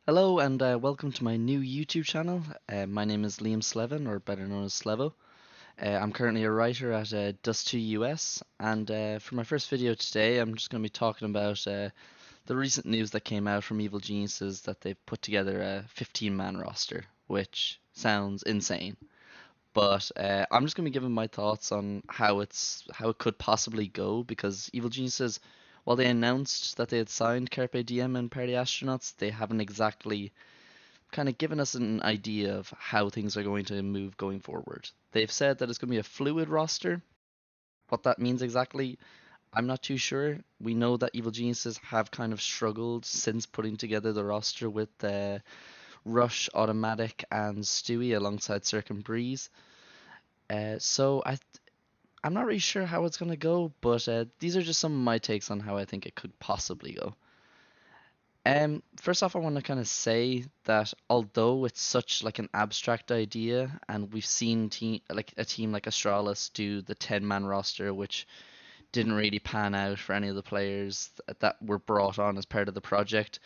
Hello and welcome to my new YouTube channel. My name is Liam Slevin, or better known as Slevo. I'm currently a writer at Dust2 US, and for my first video today, I'm just going to be talking about the recent news that came out from Evil Geniuses that they've put together a 15-man roster, which sounds insane. But I'm just going to be giving my thoughts on how it could possibly go because Evil Geniuses, while they announced that they had signed Carpe Diem and Party Astronauts, they haven't exactly kind of given us an idea of how things are going to move going forward. They've said that it's going to be a fluid roster. What that means exactly, I'm not too sure. We know that Evil Geniuses have kind of struggled since putting together the roster with Rush, Automatic, and Stewie alongside Cirque and Breeze. I'm not really sure how it's going to go, but these are just some of my takes on how I think it could possibly go. First off, I want to kind of say that although it's such like an abstract idea, and we've seen a team like Astralis do the 10-man roster, which didn't really pan out for any of the players that were brought on as part of the project.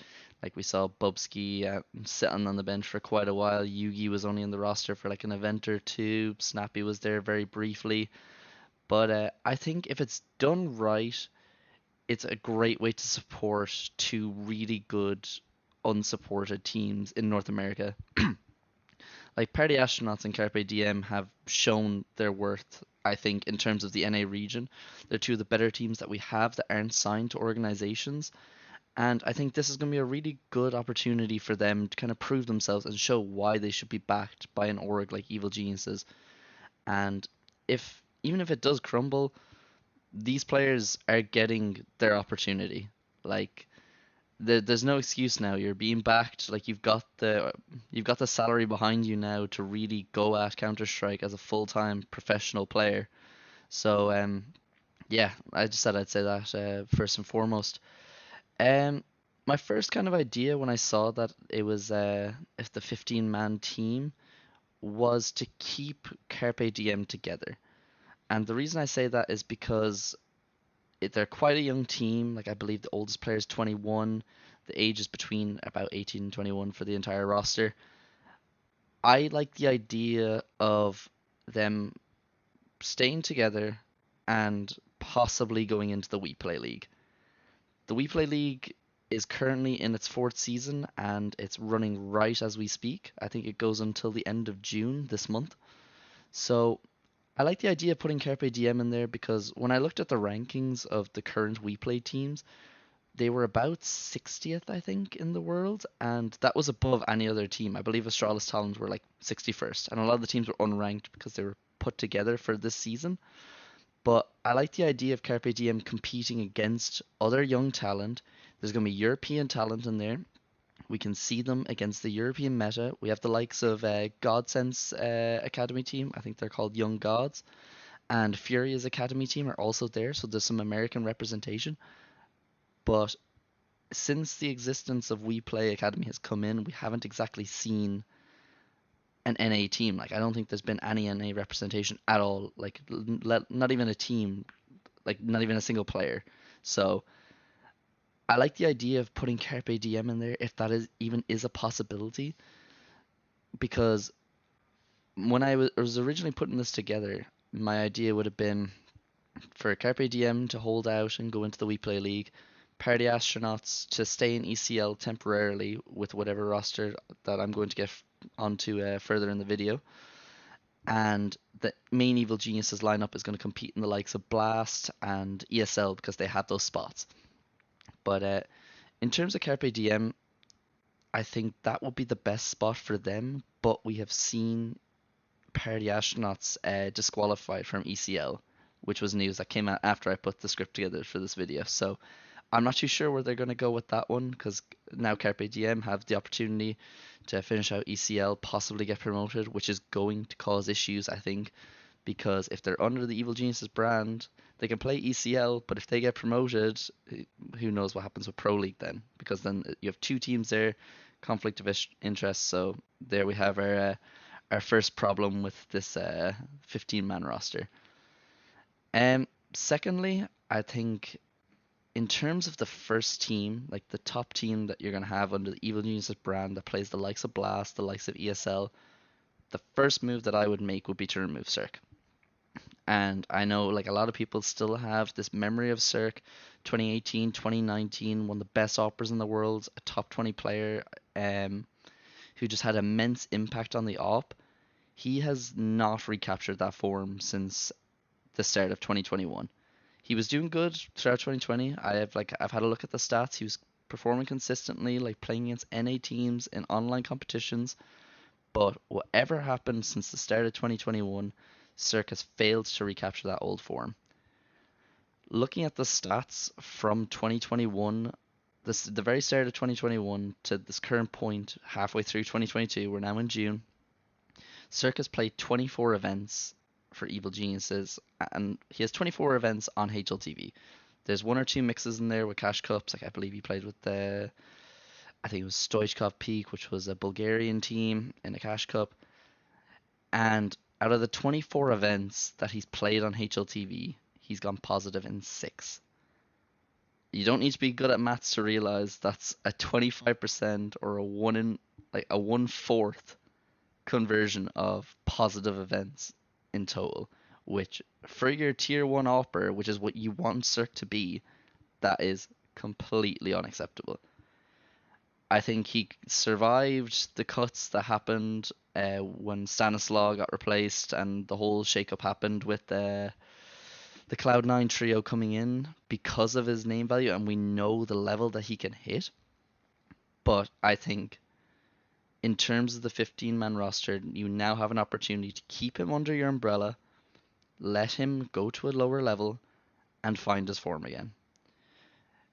Like we saw Bubsky sitting on the bench for quite a while. Yugi was only in the roster for like an event or two. Snappy was there very briefly. But I think if it's done right, it's a great way to support two really good unsupported teams in North America. Like Party Astronauts and Carpe Diem have shown their worth, I think, in terms of the NA region. They're two of the better teams that we have that aren't signed to organizations. And I think this is going to be a really good opportunity for them to kind of prove themselves and show why they should be backed by an org like Evil Geniuses. And if even if it does crumble, these players are getting their opportunity. Like there's no excuse now. You're being backed. Like you've got the salary behind you now to really go at Counter Strike as a full-time professional player. So yeah, I just said I'd say that first and foremost. Um, my first kind of idea when I saw that it was if the 15-man team was to keep Carpe Diem together. And the reason I say that is because they're quite a young team. Like I believe the oldest player is 21. The age is between about 18 and 21 for the entire roster. I like the idea of them staying together and possibly going into the We Play League. The We Play League is currently in its fourth season and it's running right as we speak. I think it goes until the end of June this month. So I like the idea of putting Carpe Diem in there because when I looked at the rankings of the current We Play teams, they were about 60th, I think, in the world, and that was above any other team. I believe Astralis Talent were like 61st, and a lot of the teams were unranked because they were put together for this season. But I like the idea of Carpe Diem competing against other young talent. There's going to be European talent in there. We can see them against the European meta. We have the likes of Godsense Academy team. I think they're called Young Gods. And Furia's Academy team are also there, so there's some American representation. But since the existence of We Play Academy has come in, we haven't exactly seen an NA team. Like I don't think there's been any NA representation at all. Like not even a team, like not even a single player. So I like the idea of putting Carpe Diem in there if that is even is a possibility. Because when I was originally putting this together, my idea would have been for Carpe Diem to hold out and go into the We Play League, Party Astronauts to stay in ECL temporarily with whatever roster that I'm going to get onto further in the video, and the main Evil Geniuses lineup is going to compete in the likes of Blast and ESL because they have those spots. But in terms of Carpe Diem, I think that will be the best spot for them. But we have seen Party Astronauts disqualified from ECL, which was news that came out after I put the script together for this video. So I'm not too sure where they're going to go with that one because now Carpe Diem have the opportunity to finish out ECL, possibly get promoted, which is going to cause issues, I think, because if they're under the Evil Geniuses brand, they can play ECL, but if they get promoted, who knows what happens with Pro League then? Because then you have two teams there, conflict of interest. So there we have our first problem with this 15-man roster. Secondly, I think In terms of the first team, like the top team that you're gonna have under the Evil Geniuses brand that plays the likes of Blast, the likes of ESL, the first move that I would make would be to remove Cirque. And I know like a lot of people still have this memory of Cirque 2018, 2019, one of the best operas in the world, a top 20 player um, who just had immense impact on the op. He has not recaptured that form since the start of 2021. He was doing good throughout 2020. I've had a look at the stats. He was performing consistently, like playing against NA teams in online competitions. But whatever happened since the start of 2021, Cirque has failed to recapture that old form. Looking at the stats from 2021, the very start of 2021 to this current point, halfway through 2022, we're now in June. Cirque has played 24 events for Evil Geniuses, and he has 24 events on HLTV. There's one or two mixes in there with cash cups. Like I believe he played with I think it was Stoichkov Peak, which was a Bulgarian team in a cash cup. And out of the 24 events that he's played on HLTV, he's gone positive in six. You don't need to be good at maths to realize that's a 25% or a one fourth conversion of positive events in total, which for your tier one opera, which is what you want Cirque to be, that is completely unacceptable. I think he survived the cuts that happened when Stanislaw got replaced and the whole shakeup happened with the Cloud9 trio coming in because of his name value, and we know the level that he can hit. But I think in terms of the 15-man roster, you now have an opportunity to keep him under your umbrella, let him go to a lower level, and find his form again.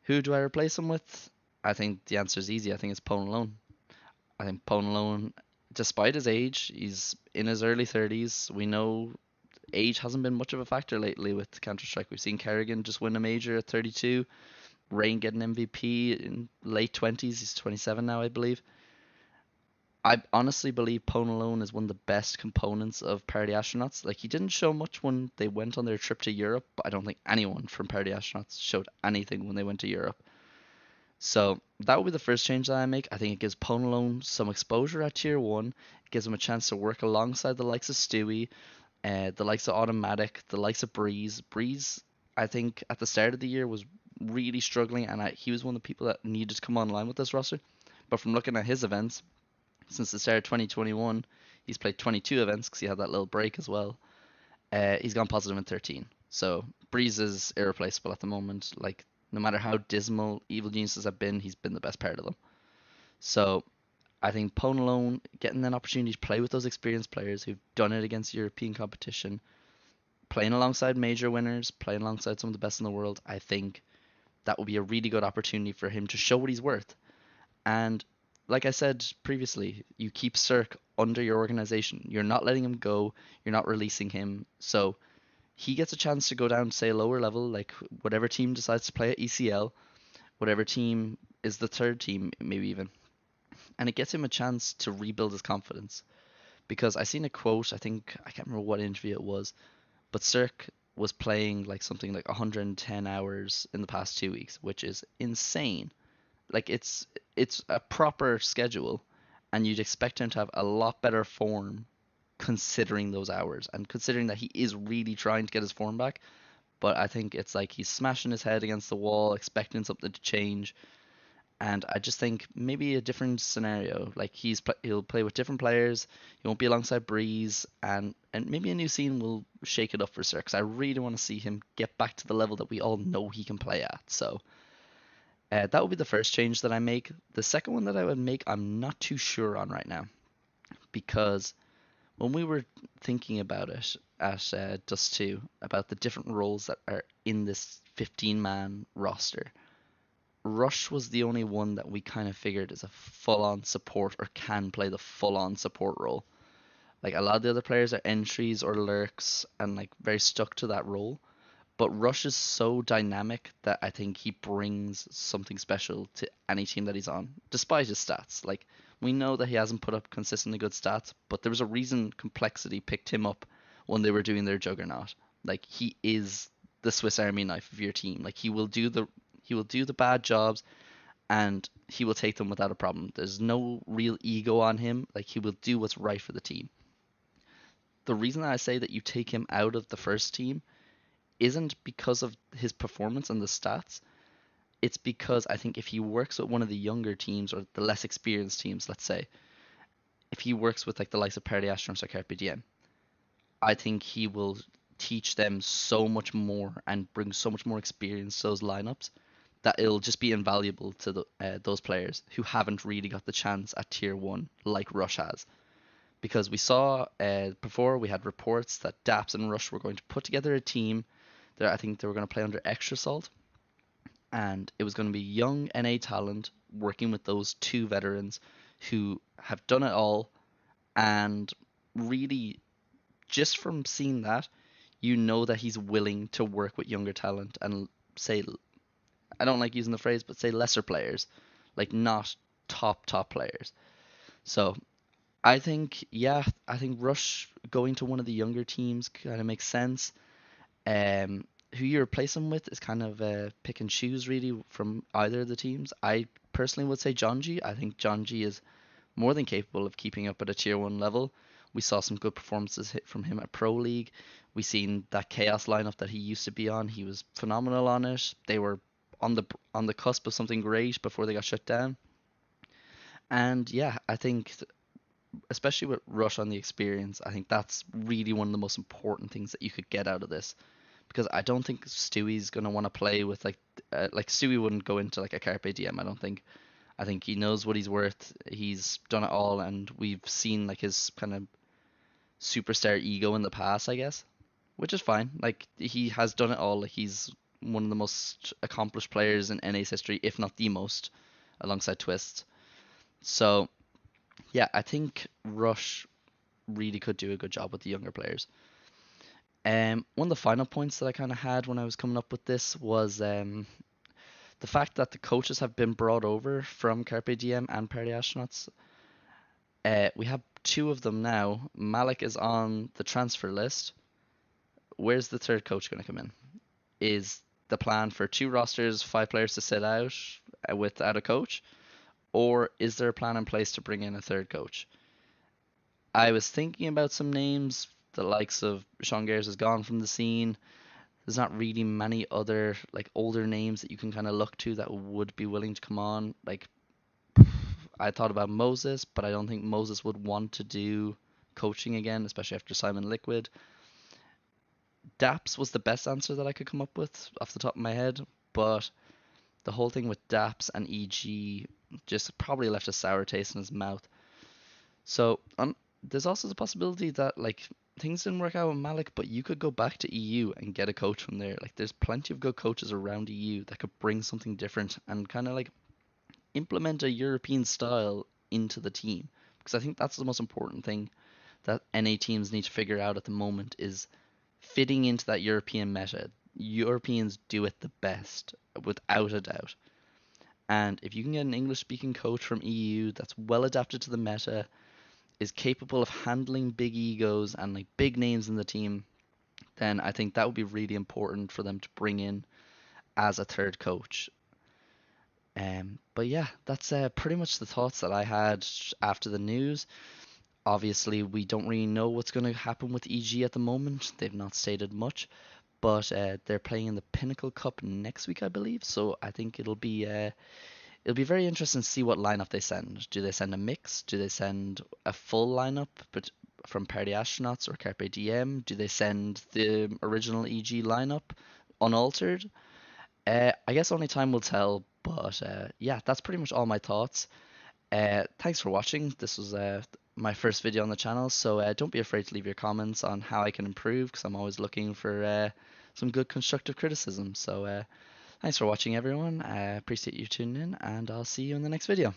Who do I replace him with? I think the answer is easy. I think it's Pone. I think Pone, despite his age, he's in his early 30s. We know age hasn't been much of a factor lately with Counter Strike. We've seen Kerrigan just win a major at 32, Rain get an MVP in late 20s. He's 27 now, I believe. I honestly believe Pone is one of the best components of Party Astronauts. Like, he didn't show much when they went on their trip to Europe, but I don't think anyone from Party Astronauts showed anything when they went to Europe. So that would be the first change that I make. I think it gives Pone some exposure at tier one. It gives him a chance to work alongside the likes of Stewie, the likes of Automatic, the likes of Breeze. Breeze, I think at the start of the year was really struggling, and he was one of the people that needed to come online with this roster. But from looking at his events, since the start of 2021, he's played 22 events because he had that little break as well. He's gone positive in 13. So Breeze is irreplaceable at the moment. Like, no matter how dismal Evil Geniuses have been, he's been the best part of them. So I think Pone getting an opportunity to play with those experienced players who've done it against European competition, playing alongside major winners, playing alongside some of the best in the world, I think that will be a really good opportunity for him to show what he's worth. And like I said previously, you keep Cirque under your organization. You're not letting him go. You're not releasing him. So he gets a chance to go down to, say, a lower level, like whatever team decides to play at ECL, whatever team is the third team, maybe even. And it gets him a chance to rebuild his confidence. Because I seen a quote, I can't remember what interview it was, but Cirque was playing like something like 110 hours in the past 2 weeks, which is insane. Like it's a proper schedule, and you'd expect him to have a lot better form considering those hours and considering that he is really trying to get his form back. But I think it's like he's smashing his head against the wall, expecting something to change. And I just think maybe a different scenario. Like he'll play with different players. He won't be alongside Breeze, and maybe a new scene will shake it up for Sir. Because I really want to see him get back to the level that we all know he can play at. So that would be the first change that I make. The second one that I would make, I'm not too sure on right now, because when we were thinking about it at Dust 2, about the different roles that are in this 15-man roster, Rush was the only one that we kind of figured is a full-on support or can play the full-on support role. Like a lot of the other players are entries or lurks and like very stuck to that role. But Rush is so dynamic that I think he brings something special to any team that he's on, despite his stats. Like, we know that he hasn't put up consistently good stats, but there was a reason Complexity picked him up when they were doing their Juggernaut. Like, he is the Swiss Army knife of your team. Like, He will do the bad jobs and he will take them without a problem. There's no real ego on him. Like he will do what's right for the team. The reason I say that you take him out of the first team isn't because of his performance and the stats. It's because I think if he works with one of the younger teams or the less experienced teams, let's say, if he works with like the likes of Perry Astronauts or Carpe Diem, I think he will teach them so much more and bring so much more experience to those lineups that it'll just be invaluable to those players who haven't really got the chance at tier one like Rush has. Because we saw before we had reports that Daps and Rush were going to put together a team. That I think they were going to play under Extra Salt, and it was going to be young NA talent working with those two veterans who have done it all. And really, just from seeing that, you know that he's willing to work with younger talent and say, I don't like using the phrase, but say lesser players, like not top players. So I think Rush going to one of the younger teams kind of makes sense. Who you replace him with is kind of pick and choose really from either of the teams. I personally would say Jonji. I think Jonji is more than capable of keeping up at a tier one level. We saw some good performances hit from him at Pro League. We seen that Chaos lineup that he used to be on. He was phenomenal on it. They were on the cusp of something great before they got shut down. And yeah, I think especially with Rush on the experience, I think that's really one of the most important things that you could get out of this. Because I don't think Stewie's gonna want to play with like Stewie wouldn't go into like a Carpe Diem. I don't think. I think he knows what he's worth. He's done it all, and we've seen like his kind of superstar ego in the past, I guess, which is fine. Like he has done it all. Like he's one of the most accomplished players in NA's history, if not the most, alongside Twist. So yeah, I think Rush really could do a good job with the younger players. One of the final points that I kind of had when I was coming up with this was the fact that the coaches have been brought over from Carpe Diem and Party Astronauts. We have two of them now. Malik is on the transfer list. Where's the third coach going to come in? Is the plan for two rosters, five players to sit out without a coach? Or is there a plan in place to bring in a third coach? I was thinking about some names. The likes of Sean Gers has gone from the scene. There's not really many other like older names that you can kind of look to that would be willing to come on. Like I thought about Moses, but I don't think Moses would want to do coaching again, especially after Simon Liquid. Daps was the best answer that I could come up with off the top of my head, but the whole thing with Daps and EG just probably left a sour taste in his mouth. So there's also the possibility that like things didn't work out with Malik, but you could go back to EU and get a coach from there. Like there's plenty of good coaches around EU that could bring something different and kind of like implement a European style into the team. Because I think that's the most important thing that NA teams need to figure out at the moment is fitting into that European meta. Europeans do it the best, without a doubt. And if you can get an English speaking coach from EU that's well adapted to the meta, is capable of handling big egos and like big names in the team, then I think that would be really important for them to bring in as a third coach. But yeah, that's pretty much the thoughts that I had after the news. Obviously, we don't really know what's going to happen with EG at the moment. They've not stated much, but they're playing in the Pinnacle Cup next week, I believe. So I think it'll be very interesting to see what lineup they send. Do they send a mix? Do they send a full lineup, but from Party Astronauts or Carpe Diem? Do they send the original EG lineup unaltered? I guess only time will tell. But yeah, that's pretty much all my thoughts. Thanks for watching. This was my first video on the channel, so don't be afraid to leave your comments on how I can improve, because I'm always looking for some good constructive criticism. So thanks for watching, everyone. I appreciate you tuning in, and I'll see you in the next video.